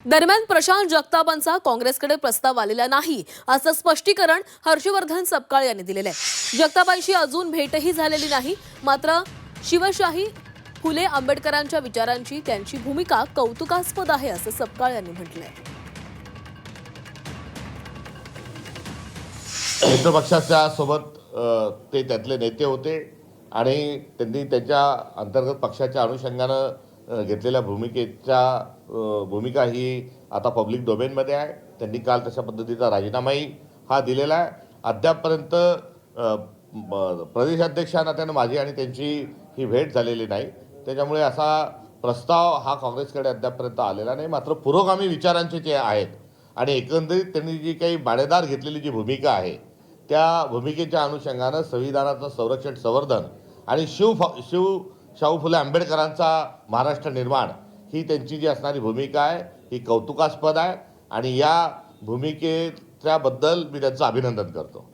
दरम्यान प्रशांत जगतापांचा काँग्रेसकडे प्रस्ताव आलेला नाही असं स्पष्टीकरण हर्षवर्धन सपकाळ यांनी दिलेलं आहे। जगतापांशी अजून भेटही झालेली नाही, मात्र शिवशाही फुले आंबेडकरांच्या विचारांची त्यांची भूमिका कौतुकास्पद आहे असं सपकाळ यांनी म्हटलंय। मित्र पक्षाच्या सोबत ते त्यातले नेते होते आणि त्यांनी त्यांच्या अंतर्गत पक्षाच्या अनुषंगानं घेतलेल्या भूमिका ही आता पब्लिक डोमेनमध्ये आहे। त्यांनी काल तशा पद्धतीचा राजीनामाही हा दिलेला आहे। अद्यापपर्यंत प्रदेशाध्यक्षा नात्यानं माझी आणि त्यांची ही भेट झालेली नाही, त्याच्यामुळे असा प्रस्ताव हा काँग्रेसकडे अद्यापपर्यंत आलेला नाही। मात्र पुरोगामी विचारांचे जे आहेत आणि एकंदरीत त्यांनी जी काही बाणेदार घेतलेली जी भूमिका आहे त्या भूमिकेच्या अनुषंगानं संविधानाचं संरक्षण संवर्धन आणि शाहू फुले आंबेडकरांचा महाराष्ट्र निर्माण ही त्यांची जी असणारी भूमिका आहे ही कौतुकास्पद आहे आणि या भूमिकेच्याबद्दल मी त्यांचं अभिनंदन करतो।